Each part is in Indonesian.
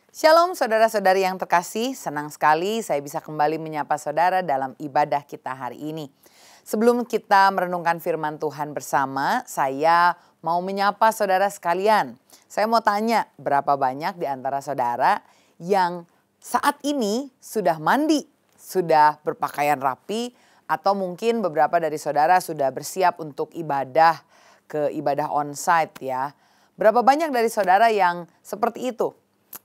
Shalom saudara-saudari yang terkasih, senang sekali saya bisa kembali menyapa saudara dalam ibadah kita hari ini. Sebelum kita merenungkan firman Tuhan bersama, saya mau menyapa saudara sekalian. Saya mau tanya, berapa banyak di antara saudara yang saat ini sudah mandi, sudah berpakaian rapi, atau mungkin beberapa dari saudara sudah bersiap untuk ibadah ke ibadah onsite ya. Berapa banyak dari saudara yang seperti itu?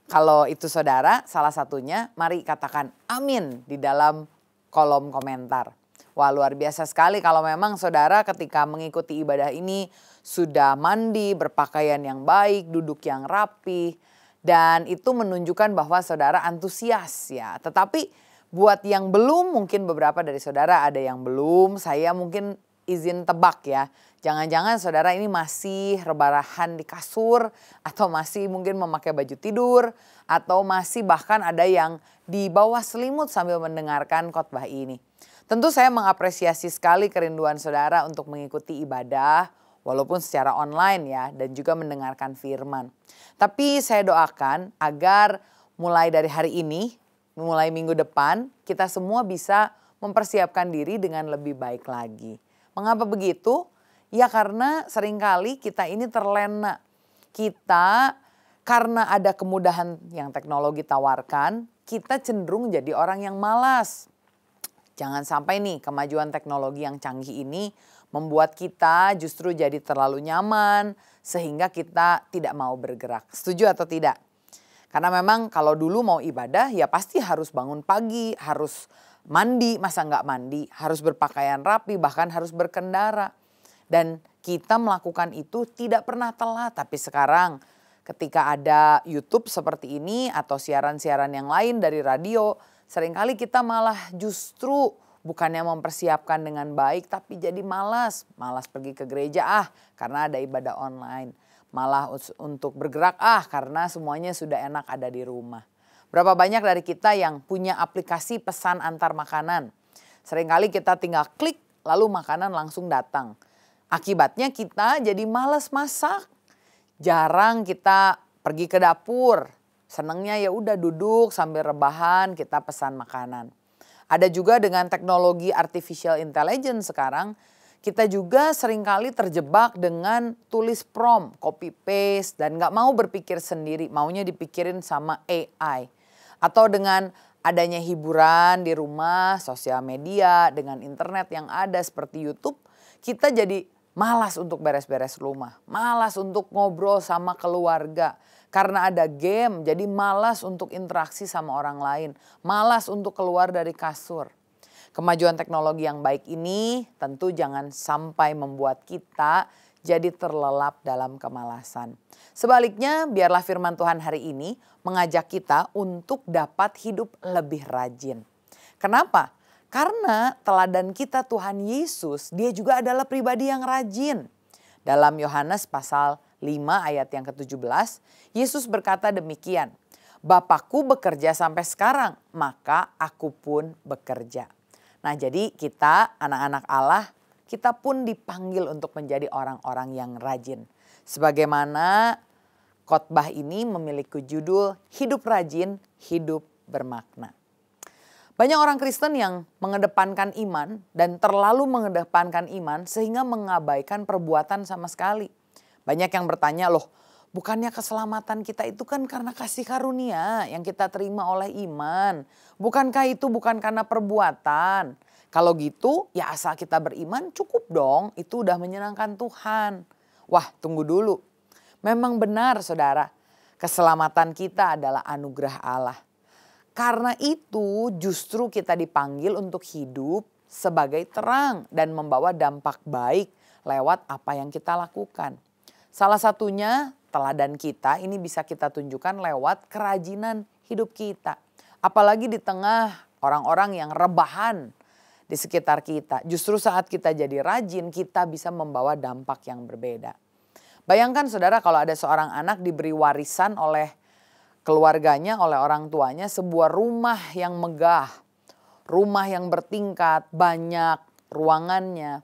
Kalau itu saudara, salah satunya mari katakan amin di dalam kolom komentar. Wah, luar biasa sekali kalau memang saudara ketika mengikuti ibadah ini sudah mandi, berpakaian yang baik, duduk yang rapi. Dan itu menunjukkan bahwa saudara antusias ya. Tetapi buat yang belum, mungkin beberapa dari saudara ada yang belum, saya mungkin izin tebak ya. Jangan-jangan saudara ini masih rebarahan di kasur atau masih mungkin memakai baju tidur atau masih bahkan ada yang di bawah selimut sambil mendengarkan khotbah ini. Tentu saya mengapresiasi sekali kerinduan saudara untuk mengikuti ibadah walaupun secara online ya dan juga mendengarkan firman. Tapi saya doakan agar mulai dari hari ini, mulai minggu depan kita semua bisa mempersiapkan diri dengan lebih baik lagi. Mengapa begitu? Ya karena seringkali kita ini terlena. Kita karena ada kemudahan yang teknologi tawarkan, kita cenderung jadi orang yang malas. Jangan sampai nih kemajuan teknologi yang canggih ini membuat kita justru jadi terlalu nyaman sehingga kita tidak mau bergerak. Setuju atau tidak? Karena memang kalau dulu mau ibadah ya pasti harus bangun pagi, harus mandi, masa nggak mandi, harus berpakaian rapi, bahkan harus berkendara. Dan kita melakukan itu tidak pernah telat. Tapi sekarang ketika ada YouTube seperti ini atau siaran-siaran yang lain dari radio, seringkali kita malah justru bukannya mempersiapkan dengan baik tapi jadi malas. Malas pergi ke gereja karena ada ibadah online. Malah untuk bergerak karena semuanya sudah enak ada di rumah. Berapa banyak dari kita yang punya aplikasi pesan antar makanan. Seringkali kita tinggal klik lalu makanan langsung datang. Akibatnya kita jadi malas masak. Jarang kita pergi ke dapur. Senangnya ya udah duduk sambil rebahan kita pesan makanan. Ada juga dengan teknologi artificial intelligence sekarang. Kita juga seringkali terjebak dengan tulis prompt, copy paste dan gak mau berpikir sendiri. Maunya dipikirin sama AI. Atau dengan adanya hiburan di rumah, sosial media, dengan internet yang ada seperti YouTube. Kita jadi malas untuk beres-beres rumah, malas untuk ngobrol sama keluarga. Karena ada game, jadi malas untuk interaksi sama orang lain, malas untuk keluar dari kasur. Kemajuan teknologi yang baik ini tentu jangan sampai membuat kita jadi terlelap dalam kemalasan. Sebaliknya, biarlah firman Tuhan hari ini mengajak kita untuk dapat hidup lebih rajin. Kenapa? Karena teladan kita Tuhan Yesus, dia juga adalah pribadi yang rajin. Dalam Yohanes pasal 5 ayat yang ke-17, Yesus berkata demikian, Bapakku bekerja sampai sekarang, maka aku pun bekerja. Nah jadi kita anak-anak Allah, kita pun dipanggil untuk menjadi orang-orang yang rajin. Sebagaimana khotbah ini memiliki judul Hidup Rajin, Hidup Bermakna. Banyak orang Kristen yang mengedepankan iman dan terlalu mengedepankan iman sehingga mengabaikan perbuatan sama sekali. Banyak yang bertanya, loh bukannya keselamatan kita itu kan karena kasih karunia yang kita terima oleh iman. Bukankah itu bukan karena perbuatan? Kalau gitu ya asal kita beriman cukup dong, itu udah menyenangkan Tuhan. Wah tunggu dulu, memang benar saudara, keselamatan kita adalah anugerah Allah. Karena itu justru kita dipanggil untuk hidup sebagai terang dan membawa dampak baik lewat apa yang kita lakukan. Salah satunya teladan kita ini bisa kita tunjukkan lewat kerajinan hidup kita. Apalagi di tengah orang-orang yang rebahan di sekitar kita. Justru saat kita jadi rajin kita bisa membawa dampak yang berbeda. Bayangkan saudara kalau ada seorang anak diberi warisan oleh keluarganya, oleh orang tuanya sebuah rumah yang megah, rumah yang bertingkat, banyak ruangannya.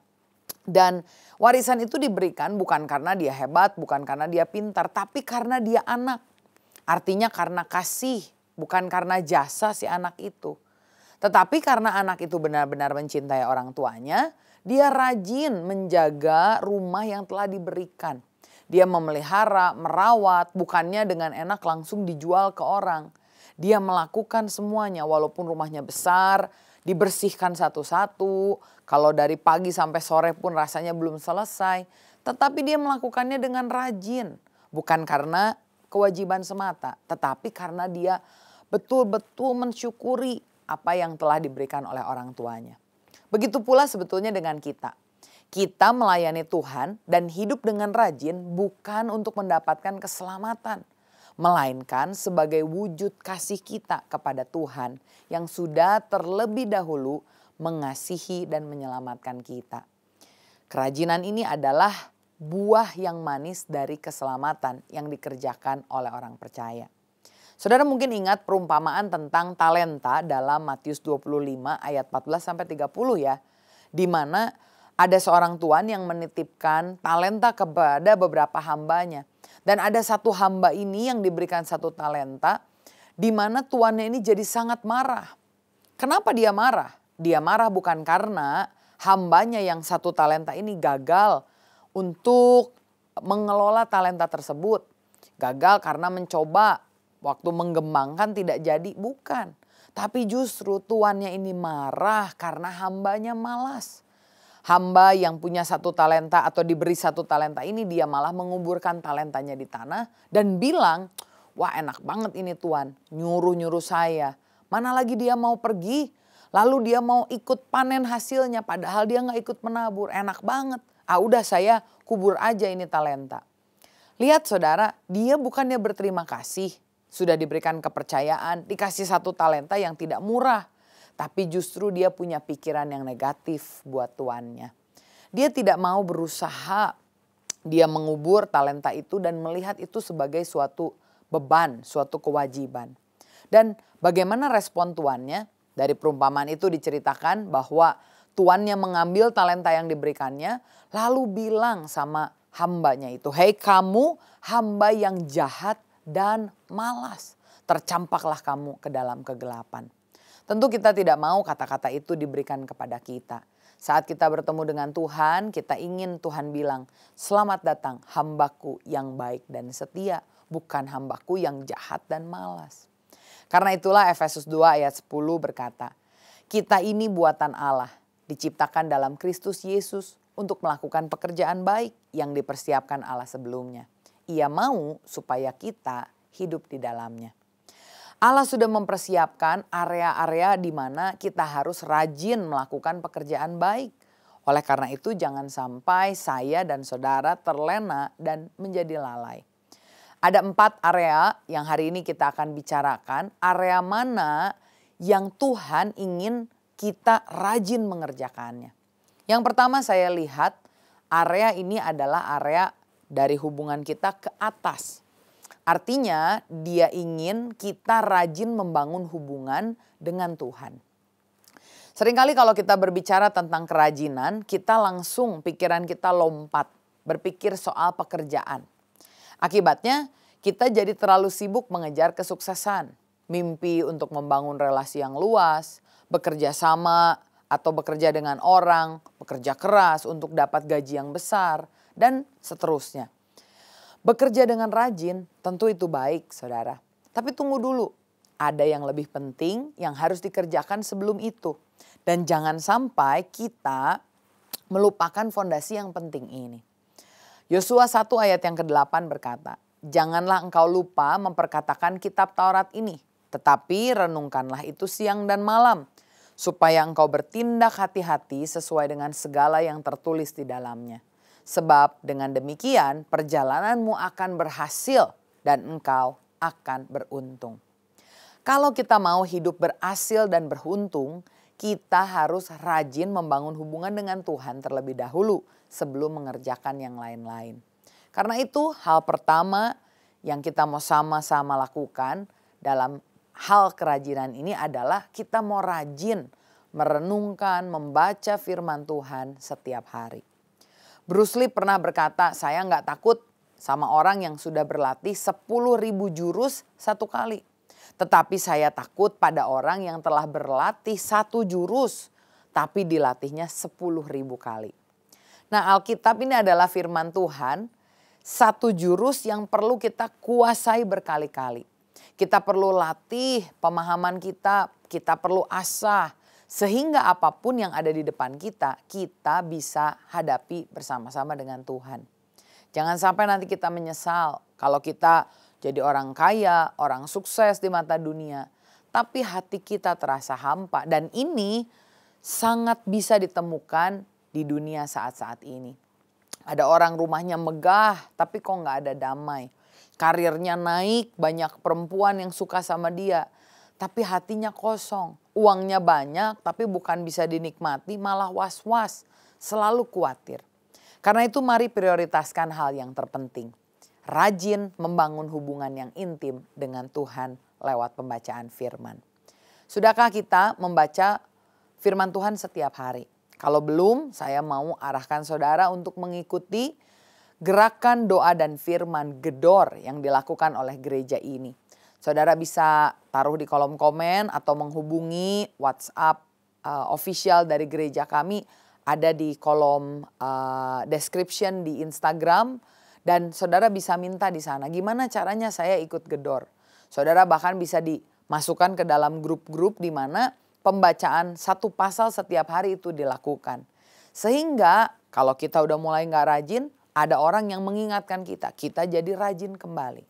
Dan warisan itu diberikan bukan karena dia hebat, bukan karena dia pintar, tapi karena dia anak. Artinya karena kasih, bukan karena jasa si anak itu. Tetapi karena anak itu benar-benar mencintai orang tuanya, dia rajin menjaga rumah yang telah diberikan. Dia memelihara, merawat, bukannya dengan enak langsung dijual ke orang. Dia melakukan semuanya walaupun rumahnya besar, dibersihkan satu-satu. Kalau dari pagi sampai sore pun rasanya belum selesai. Tetapi dia melakukannya dengan rajin. Bukan karena kewajiban semata, tetapi karena dia betul-betul mensyukuri apa yang telah diberikan oleh orang tuanya. Begitu pula sebetulnya dengan kita. Kita melayani Tuhan dan hidup dengan rajin bukan untuk mendapatkan keselamatan, melainkan sebagai wujud kasih kita kepada Tuhan yang sudah terlebih dahulu mengasihi dan menyelamatkan kita. Kerajinan ini adalah buah yang manis dari keselamatan yang dikerjakan oleh orang percaya. Saudara mungkin ingat perumpamaan tentang talenta dalam Matius 25 ayat 14-30 ya. Di mana ada seorang tuan yang menitipkan talenta kepada beberapa hambanya. Dan ada satu hamba ini yang diberikan satu talenta, di mana tuannya ini jadi sangat marah. Kenapa dia marah? Dia marah bukan karena hambanya yang satu talenta ini gagal untuk mengelola talenta tersebut. Gagal karena mencoba waktu mengembangkan tidak jadi, bukan. Tapi justru tuannya ini marah karena hambanya malas. Hamba yang punya satu talenta atau diberi satu talenta ini dia malah menguburkan talentanya di tanah dan bilang, wah enak banget ini Tuan, nyuruh-nyuruh saya. Mana lagi dia mau pergi, lalu dia mau ikut panen hasilnya padahal dia gak ikut menabur, enak banget. Udah saya kubur aja ini talenta. Lihat saudara, dia bukannya berterima kasih. Sudah diberikan kepercayaan, dikasih satu talenta yang tidak murah. Tapi justru dia punya pikiran yang negatif buat tuannya. Dia tidak mau berusaha. Dia mengubur talenta itu dan melihat itu sebagai suatu beban, suatu kewajiban. Dan bagaimana respon tuannya? Dari perumpamaan itu diceritakan bahwa tuannya mengambil talenta yang diberikannya. Lalu bilang sama hambanya itu, hei kamu hamba yang jahat dan malas, tercampaklah kamu ke dalam kegelapan. Tentu kita tidak mau kata-kata itu diberikan kepada kita. Saat kita bertemu dengan Tuhan, kita ingin Tuhan bilang, selamat datang hambaku yang baik dan setia, bukan hambaku yang jahat dan malas. Karena itulah Efesus 2 ayat 10 berkata, kita ini buatan Allah, diciptakan dalam Kristus Yesus untuk melakukan pekerjaan baik yang dipersiapkan Allah sebelumnya. Ia mau supaya kita hidup di dalamnya. Allah sudah mempersiapkan area-area di mana kita harus rajin melakukan pekerjaan baik. Oleh karena itu jangan sampai saya dan saudara terlena dan menjadi lalai. Ada 4 area yang hari ini kita akan bicarakan. Area mana yang Tuhan ingin kita rajin mengerjakannya. Yang pertama saya lihat area ini adalah area dari hubungan kita ke atas. Artinya dia ingin kita rajin membangun hubungan dengan Tuhan. Seringkali kalau kita berbicara tentang kerajinan, kita langsung pikiran kita lompat, berpikir soal pekerjaan. Akibatnya kita jadi terlalu sibuk mengejar kesuksesan, mimpi untuk membangun relasi yang luas, bekerja sama atau bekerja dengan orang, bekerja keras untuk dapat gaji yang besar, dan seterusnya. Bekerja dengan rajin tentu itu baik saudara. Tapi tunggu dulu, ada yang lebih penting yang harus dikerjakan sebelum itu. Dan jangan sampai kita melupakan fondasi yang penting ini. Yosua 1 ayat yang ke-8 berkata, janganlah engkau lupa memperkatakan kitab Taurat ini, tetapi renungkanlah itu siang dan malam, supaya engkau bertindak hati-hati sesuai dengan segala yang tertulis di dalamnya. Sebab dengan demikian perjalananmu akan berhasil dan engkau akan beruntung. Kalau kita mau hidup berhasil dan beruntung, kita harus rajin membangun hubungan dengan Tuhan terlebih dahulu sebelum mengerjakan yang lain-lain. Karena itu hal pertama yang kita mau sama-sama lakukan dalam hal kerajinan ini adalah kita mau rajin merenungkan, membaca firman Tuhan setiap hari. Bruce Lee pernah berkata, saya nggak takut sama orang yang sudah berlatih 10.000 jurus satu kali. Tetapi saya takut pada orang yang telah berlatih satu jurus, tapi dilatihnya 10.000 kali. Nah, Alkitab ini adalah firman Tuhan, satu jurus yang perlu kita kuasai berkali-kali. Kita perlu latih pemahaman kita perlu asah. Sehingga apapun yang ada di depan kita, kita bisa hadapi bersama-sama dengan Tuhan. Jangan sampai nanti kita menyesal kalau kita jadi orang kaya, orang sukses di mata dunia. Tapi hati kita terasa hampa dan ini sangat bisa ditemukan di dunia saat-saat ini. Ada orang rumahnya megah tapi kok nggak ada damai. Karirnya naik, banyak perempuan yang suka sama dia. Tapi hatinya kosong. Uangnya banyak tapi bukan bisa dinikmati, malah was-was. Selalu khawatir. Karena itu mari prioritaskan hal yang terpenting. Rajin membangun hubungan yang intim dengan Tuhan lewat pembacaan firman. Sudahkah kita membaca firman Tuhan setiap hari? Kalau belum, saya mau arahkan saudara untuk mengikuti gerakan doa dan firman gedor yang dilakukan oleh gereja ini. Saudara bisa taruh di kolom komen atau menghubungi WhatsApp official dari gereja kami. Ada di kolom description di Instagram. Dan saudara bisa minta di sana, gimana caranya saya ikut gedor. Saudara bahkan bisa dimasukkan ke dalam grup-grup di mana pembacaan satu pasal setiap hari itu dilakukan. Sehingga kalau kita udah mulai gak rajin, ada orang yang mengingatkan kita jadi rajin kembali.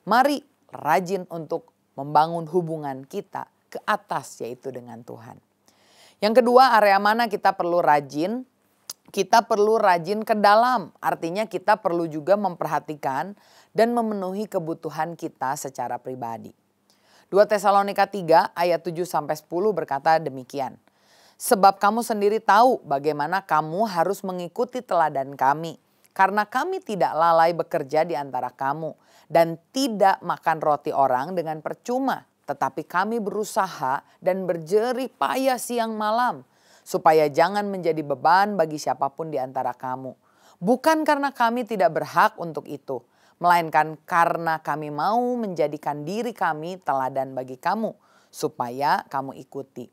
Mari rajin untuk membangun hubungan kita ke atas yaitu dengan Tuhan. Yang kedua, area mana kita perlu rajin? Kita perlu rajin ke dalam. Artinya kita perlu juga memperhatikan dan memenuhi kebutuhan kita secara pribadi. 2 Tesalonika 3 ayat 7-10 berkata demikian. Sebab kamu sendiri tahu bagaimana kamu harus mengikuti teladan kami. Karena kami tidak lalai bekerja di antara kamu dan tidak makan roti orang dengan percuma. Tetapi kami berusaha dan berjerih payah siang malam. Supaya jangan menjadi beban bagi siapapun di antara kamu. Bukan karena kami tidak berhak untuk itu. Melainkan karena kami mau menjadikan diri kami teladan bagi kamu. Supaya kamu ikuti.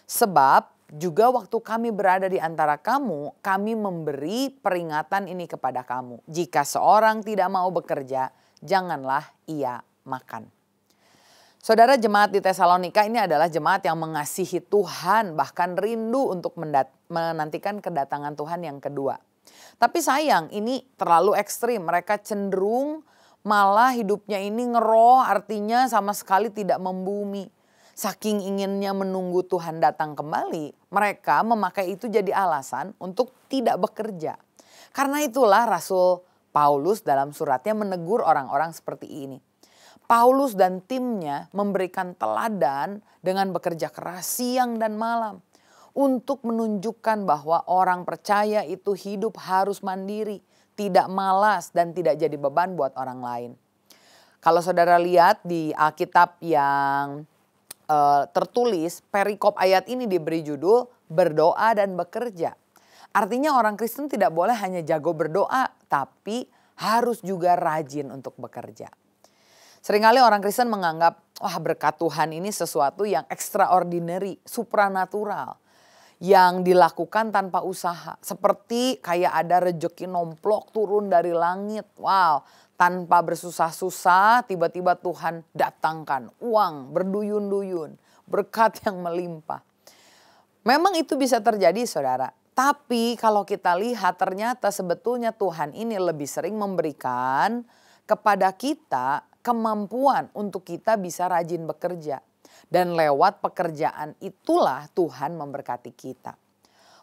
Sebab juga waktu kami berada di antara kamu, kami memberi peringatan ini kepada kamu. Jika seorang tidak mau bekerja, janganlah ia makan. Saudara, jemaat di Tesalonika ini adalah jemaat yang mengasihi Tuhan, bahkan rindu untuk menantikan kedatangan Tuhan yang kedua. Tapi sayang, ini terlalu ekstrim. Mereka cenderung malah hidupnya ini ngeroh, artinya sama sekali tidak membumi. Saking inginnya menunggu Tuhan datang kembali, mereka memakai itu jadi alasan untuk tidak bekerja. Karena itulah Rasul Paulus dalam suratnya menegur orang-orang seperti ini. Paulus dan timnya memberikan teladan dengan bekerja keras siang dan malam. Untuk menunjukkan bahwa orang percaya itu hidup harus mandiri. Tidak malas dan tidak jadi beban buat orang lain. Kalau saudara lihat di Alkitab yang tertulis, perikop ayat ini diberi judul berdoa dan bekerja. Artinya orang Kristen tidak boleh hanya jago berdoa, tapi harus juga rajin untuk bekerja. Seringkali orang Kristen menganggap, wah berkat Tuhan ini sesuatu yang extraordinary, supranatural. Yang dilakukan tanpa usaha. Seperti kayak ada rejeki nomplok turun dari langit. Wow, tanpa bersusah-susah tiba-tiba Tuhan datangkan uang berduyun-duyun. Berkat yang melimpah. Memang itu bisa terjadi saudara. Tapi kalau kita lihat ternyata sebetulnya Tuhan ini lebih sering memberikan kepada kita kemampuan untuk kita bisa rajin bekerja. Dan lewat pekerjaan itulah Tuhan memberkati kita.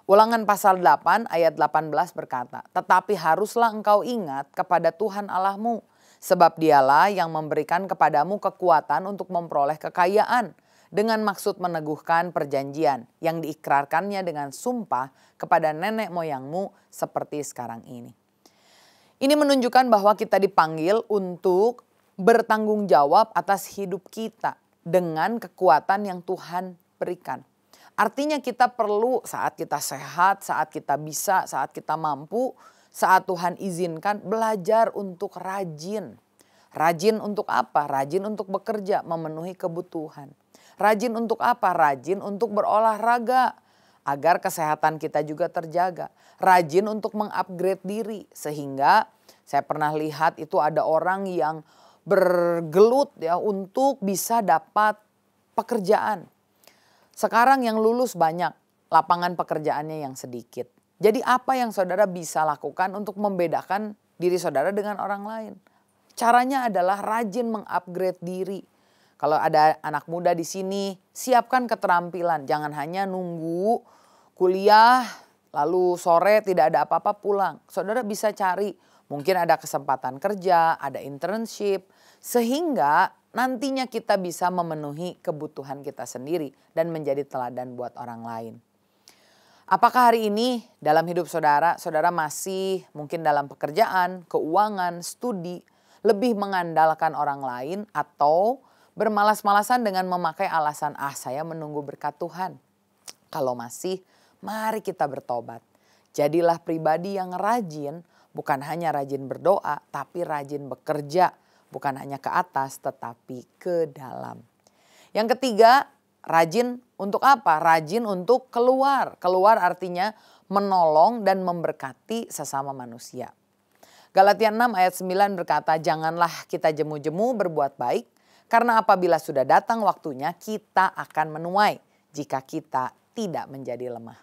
Ulangan pasal 8 ayat 18 berkata, tetapi haruslah engkau ingat kepada Tuhan Allahmu. Sebab dialah yang memberikan kepadamu kekuatan untuk memperoleh kekayaan. Dengan maksud meneguhkan perjanjian yang diikrarkannya dengan sumpah kepada nenek moyangmu seperti sekarang ini. Ini menunjukkan bahwa kita dipanggil untuk bertanggung jawab atas hidup kita dengan kekuatan yang Tuhan berikan. Artinya kita perlu saat kita sehat, saat kita bisa, saat kita mampu, saat Tuhan izinkan belajar untuk rajin. Rajin untuk apa? Rajin untuk bekerja, memenuhi kebutuhan. Rajin untuk apa? Rajin untuk berolahraga agar kesehatan kita juga terjaga. Rajin untuk mengupgrade diri sehingga saya pernah lihat itu ada orang yang bergelut ya untuk bisa dapat pekerjaan. Sekarang yang lulus banyak, lapangan pekerjaannya yang sedikit. Jadi apa yang saudara bisa lakukan untuk membedakan diri saudara dengan orang lain? Caranya adalah rajin mengupgrade diri. Kalau ada anak muda di sini, siapkan keterampilan. Jangan hanya nunggu kuliah, lalu sore tidak ada apa-apa pulang. Saudara bisa cari, mungkin ada kesempatan kerja, ada internship. Sehingga nantinya kita bisa memenuhi kebutuhan kita sendiri dan menjadi teladan buat orang lain. Apakah hari ini dalam hidup saudara, saudara masih mungkin dalam pekerjaan, keuangan, studi, lebih mengandalkan orang lain atau bermalas-malasan dengan memakai alasan saya menunggu berkat Tuhan? Kalau masih, mari kita bertobat. Jadilah pribadi yang rajin, bukan hanya rajin berdoa tapi rajin bekerja, bukan hanya ke atas tetapi ke dalam. Yang ketiga, rajin untuk apa? Rajin untuk keluar. Keluar artinya menolong dan memberkati sesama manusia. Galatia 6 ayat 9 berkata, janganlah kita jemu-jemu berbuat baik, karena apabila sudah datang waktunya kita akan menuai jika kita tidak menjadi lemah.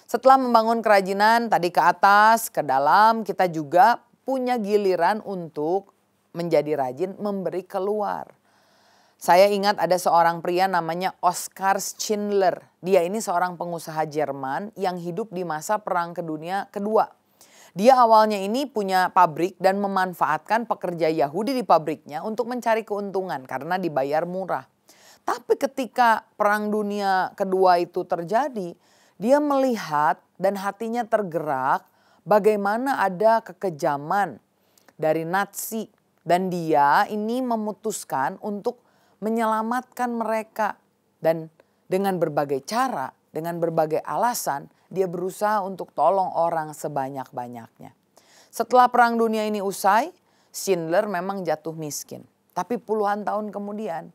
Setelah membangun kerajinan tadi ke atas, ke dalam, kita juga punya giliran untuk menjadi rajin memberi keluar. Saya ingat ada seorang pria namanya Oskar Schindler. Dia ini seorang pengusaha Jerman yang hidup di masa Perang Dunia Kedua. Dia awalnya ini punya pabrik dan memanfaatkan pekerja Yahudi di pabriknya untuk mencari keuntungan karena dibayar murah. Tapi ketika Perang Dunia Kedua itu terjadi, dia melihat dan hatinya tergerak bagaimana ada kekejaman dari Nazi. Dan dia ini memutuskan untuk menyelamatkan mereka. Dan dengan berbagai cara, dengan berbagai alasan, dia berusaha untuk tolong orang sebanyak-banyaknya. Setelah Perang Dunia ini usai, Schindler memang jatuh miskin. Tapi puluhan tahun kemudian,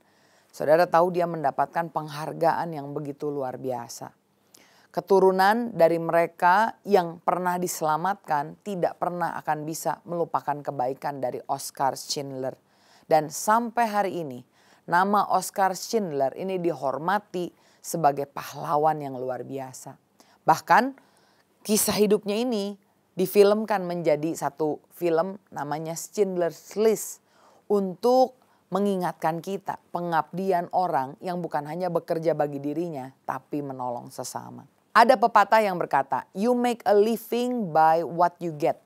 saudara tahu dia mendapatkan penghargaan yang begitu luar biasa. Keturunan dari mereka yang pernah diselamatkan tidak pernah akan bisa melupakan kebaikan dari Oskar Schindler. Dan sampai hari ini, nama Oskar Schindler ini dihormati sebagai pahlawan yang luar biasa. Bahkan kisah hidupnya ini difilmkan menjadi satu film namanya Schindler's List untuk mengingatkan kita pengabdian orang yang bukan hanya bekerja bagi dirinya tapi menolong sesama. Ada pepatah yang berkata, you make a living by what you get,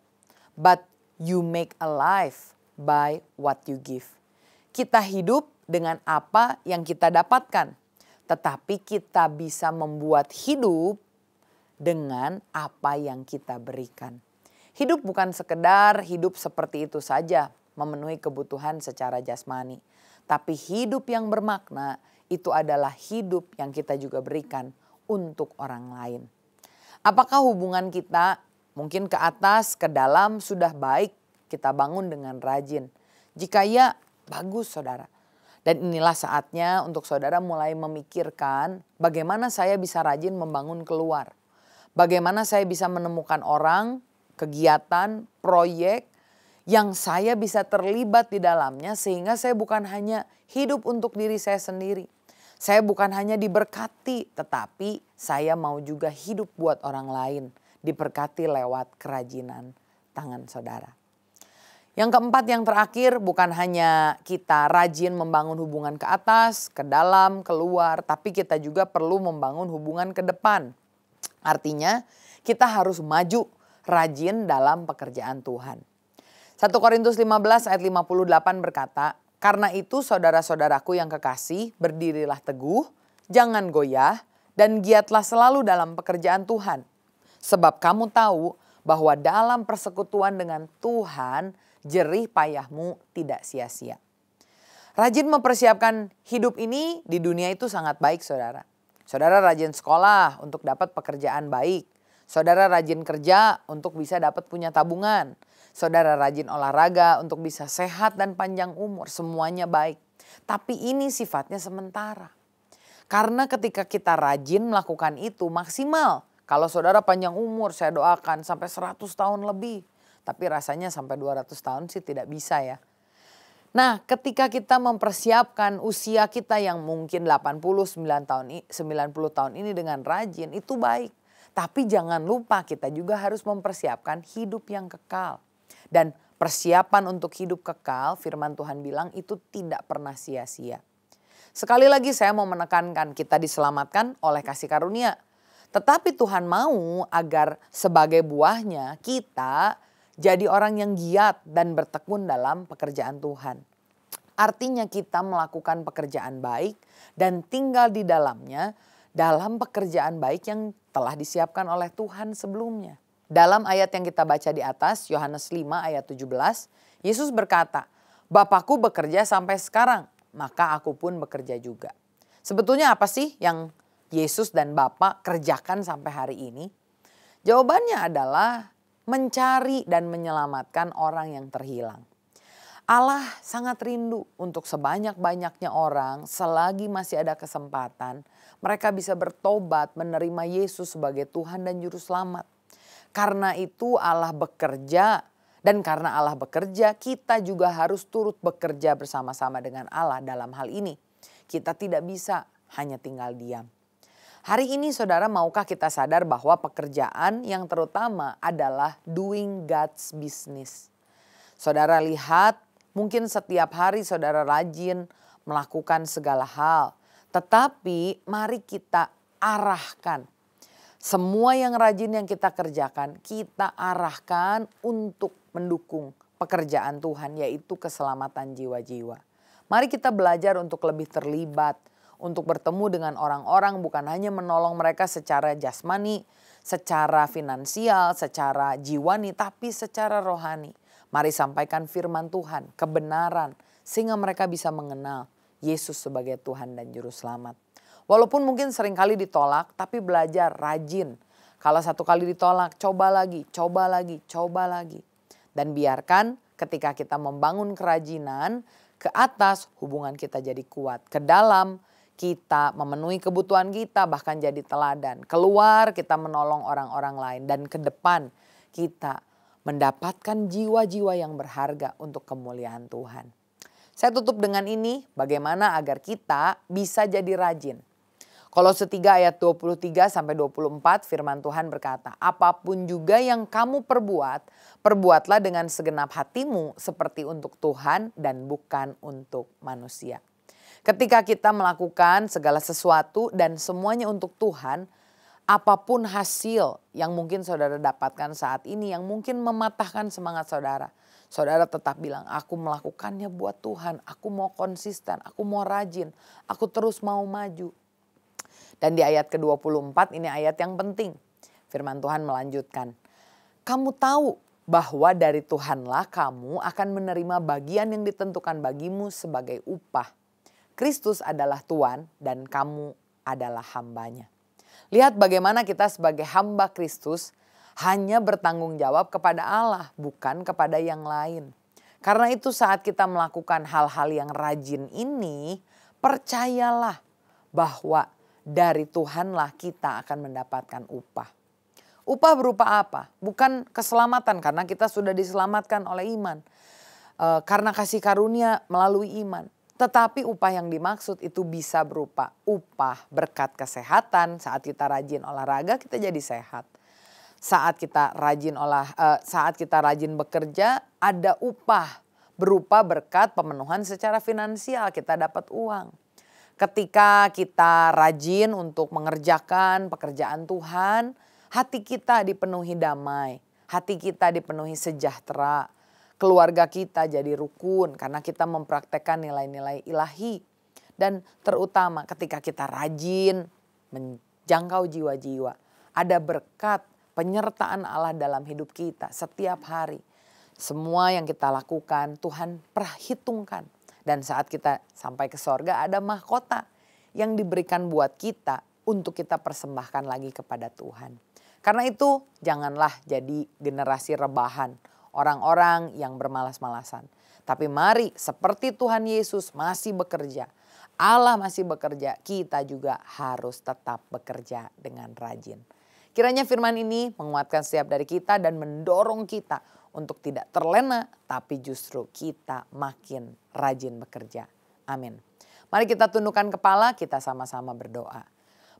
but you make a life by what you give. Kita hidup dengan apa yang kita dapatkan, tetapi kita bisa membuat hidup dengan apa yang kita berikan. Hidup bukan sekedar hidup seperti itu saja, memenuhi kebutuhan secara jasmani. Tapi hidup yang bermakna itu adalah hidup yang kita juga berikan untuk orang lain. Apakah hubungan kita mungkin ke atas, ke dalam sudah baik kita bangun dengan rajin? Jika ya, bagus saudara. Dan inilah saatnya untuk saudara mulai memikirkan bagaimana saya bisa rajin membangun keluar. Bagaimana saya bisa menemukan orang, kegiatan, proyek yang saya bisa terlibat di dalamnya sehingga saya bukan hanya hidup untuk diri saya sendiri. Saya bukan hanya diberkati tetapi saya mau juga hidup buat orang lain. Diberkati lewat kerajinan tangan saudara. Yang keempat, yang terakhir, bukan hanya kita rajin membangun hubungan ke atas, ke dalam, keluar, tapi kita juga perlu membangun hubungan ke depan. Artinya kita harus maju rajin dalam pekerjaan Tuhan. 1 Korintus 15 ayat 58 berkata, karena itu saudara-saudaraku yang kekasih, berdirilah teguh, jangan goyah, dan giatlah selalu dalam pekerjaan Tuhan. Sebab kamu tahu bahwa dalam persekutuan dengan Tuhan, jerih payahmu tidak sia-sia. Rajin mempersiapkan hidup ini di dunia itu sangat baik saudara. Saudara rajin sekolah untuk dapat pekerjaan baik. Saudara rajin kerja untuk bisa dapat punya tabungan. Saudara rajin olahraga untuk bisa sehat dan panjang umur. Semuanya baik. Tapi ini sifatnya sementara. Karena ketika kita rajin melakukan itu maksimal. Kalau saudara panjang umur saya doakan sampai 100 tahun lebih. Tapi rasanya sampai 200 tahun sih tidak bisa ya. Nah, ketika kita mempersiapkan usia kita yang mungkin 89 tahun, 90 tahun ini dengan rajin, itu baik. Tapi jangan lupa kita juga harus mempersiapkan hidup yang kekal. Dan persiapan untuk hidup kekal, firman Tuhan bilang itu tidak pernah sia-sia. Sekali lagi saya mau menekankan kita diselamatkan oleh kasih karunia. Tetapi Tuhan mau agar sebagai buahnya kita jadi orang yang giat dan bertekun dalam pekerjaan Tuhan. Artinya kita melakukan pekerjaan baik dan tinggal di dalamnya dalam pekerjaan baik yang telah disiapkan oleh Tuhan sebelumnya. Dalam ayat yang kita baca di atas, Yohanes 5 ayat 17, Yesus berkata, "Bapakku bekerja sampai sekarang, maka aku pun bekerja juga." Sebetulnya apa sih yang Yesus dan Bapa kerjakan sampai hari ini? Jawabannya adalah mencari dan menyelamatkan orang yang terhilang. Allah sangat rindu untuk sebanyak-banyaknya orang selagi masih ada kesempatan. Mereka bisa bertobat menerima Yesus sebagai Tuhan dan Juru Selamat. Karena itu Allah bekerja dan karena Allah bekerja kita juga harus turut bekerja bersama-sama dengan Allah dalam hal ini. Kita tidak bisa hanya tinggal diam. Hari ini saudara maukah kita sadar bahwa pekerjaan yang terutama adalah doing God's business. Saudara lihat mungkin setiap hari saudara rajin melakukan segala hal. Tetapi mari kita arahkan. Semua yang rajin yang kita kerjakan kita arahkan untuk mendukung pekerjaan Tuhan yaitu keselamatan jiwa-jiwa. Mari kita belajar untuk lebih terlibat. Untuk bertemu dengan orang-orang bukan hanya menolong mereka secara jasmani, secara finansial, secara jiwani, tapi secara rohani. Mari sampaikan firman Tuhan, kebenaran, sehingga mereka bisa mengenal Yesus sebagai Tuhan dan Juru Selamat. Walaupun mungkin seringkali ditolak, tapi belajar rajin. Kalau satu kali ditolak, coba lagi, coba lagi, coba lagi. Dan biarkan ketika kita membangun kerajinan, ke atas hubungan kita jadi kuat, ke dalam kita memenuhi kebutuhan kita bahkan jadi teladan. Keluar kita menolong orang-orang lain dan ke depan kita mendapatkan jiwa-jiwa yang berharga untuk kemuliaan Tuhan. Saya tutup dengan ini, bagaimana agar kita bisa jadi rajin. Kolose 3 ayat 23 sampai 24 firman Tuhan berkata, "Apapun juga yang kamu perbuat, perbuatlah dengan segenap hatimu seperti untuk Tuhan dan bukan untuk manusia." Ketika kita melakukan segala sesuatu dan semuanya untuk Tuhan, apapun hasil yang mungkin saudara dapatkan saat ini yang mungkin mematahkan semangat saudara. Saudara tetap bilang, aku melakukannya buat Tuhan, aku mau konsisten, aku mau rajin, aku terus mau maju. Dan di ayat ke-24 ini ayat yang penting. Firman Tuhan melanjutkan, "Kamu tahu bahwa dari Tuhanlah kamu akan menerima bagian yang ditentukan bagimu sebagai upah. Kristus adalah Tuhan dan kamu adalah hambanya." Lihat bagaimana kita sebagai hamba Kristus hanya bertanggung jawab kepada Allah, bukan kepada yang lain. Karena itu saat kita melakukan hal-hal yang rajin ini, percayalah bahwa dari Tuhanlah kita akan mendapatkan upah. Upah berupa apa? Bukan keselamatan karena kita sudah diselamatkan oleh iman. Karena kasih karunia melalui iman. Tetapi upah yang dimaksud itu bisa berupa upah berkat kesehatan. Saat kita rajin olahraga kita jadi sehat. Saat kita rajin bekerja ada upah berupa berkat pemenuhan secara finansial, kita dapat uang. Ketika kita rajin untuk mengerjakan pekerjaan Tuhan, hati kita dipenuhi damai, hati kita dipenuhi sejahtera. Keluarga kita jadi rukun karena kita mempraktekkan nilai-nilai ilahi. Dan terutama ketika kita rajin menjangkau jiwa-jiwa, ada berkat penyertaan Allah dalam hidup kita setiap hari. Semua yang kita lakukan Tuhan perhitungkan. Dan saat kita sampai ke sorga ada mahkota yang diberikan buat kita untuk kita persembahkan lagi kepada Tuhan. Karena itu janganlah jadi generasi rebahan, orang-orang yang bermalas-malasan. Tapi mari seperti Tuhan Yesus masih bekerja, Allah masih bekerja, kita juga harus tetap bekerja dengan rajin. Kiranya firman ini menguatkan setiap dari kita dan mendorong kita untuk tidak terlena, tapi justru kita makin rajin bekerja. Amin. Mari kita tundukkan kepala, kita sama-sama berdoa.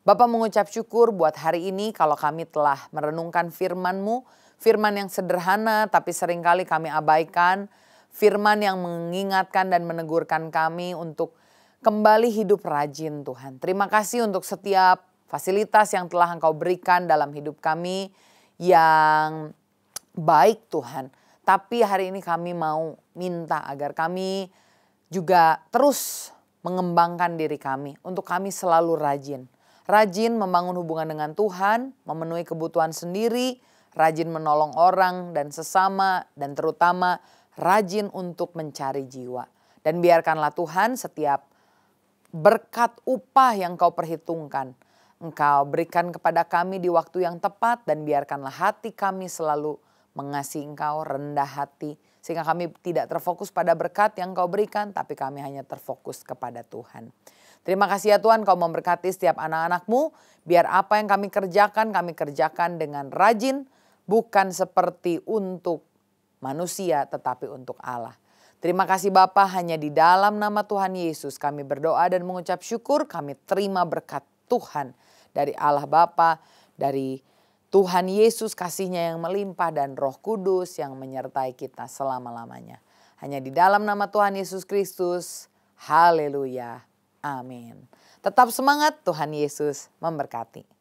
Bapa, mengucap syukur buat hari ini kalau kami telah merenungkan firman-Mu, firman yang sederhana tapi seringkali kami abaikan, firman yang mengingatkan dan menegurkan kami untuk kembali hidup rajin Tuhan. Terima kasih untuk setiap fasilitas yang telah Engkau berikan dalam hidup kami yang baik Tuhan. Tapi hari ini kami mau minta agar kami juga terus mengembangkan diri kami untuk kami selalu rajin. Rajin membangun hubungan dengan Tuhan, memenuhi kebutuhan sendiri, rajin menolong orang dan sesama, dan terutama rajin untuk mencari jiwa. Dan biarkanlah Tuhan setiap berkat upah yang Kau perhitungkan, Engkau berikan kepada kami di waktu yang tepat, dan biarkanlah hati kami selalu mengasihi Engkau, rendah hati, sehingga kami tidak terfokus pada berkat yang Kau berikan, tapi kami hanya terfokus kepada Tuhan. Terima kasih ya Tuhan, Kau memberkati setiap anak-anak-Mu, biar apa yang kami kerjakan dengan rajin, bukan seperti untuk manusia tetapi untuk Allah. Terima kasih Bapa, hanya di dalam nama Tuhan Yesus kami berdoa dan mengucap syukur, kami terima berkat Tuhan dari Allah Bapa, dari Tuhan Yesus kasih-Nya yang melimpah dan Roh Kudus yang menyertai kita selama-lamanya. Hanya di dalam nama Tuhan Yesus Kristus, haleluya, amin. Tetap semangat, Tuhan Yesus memberkati.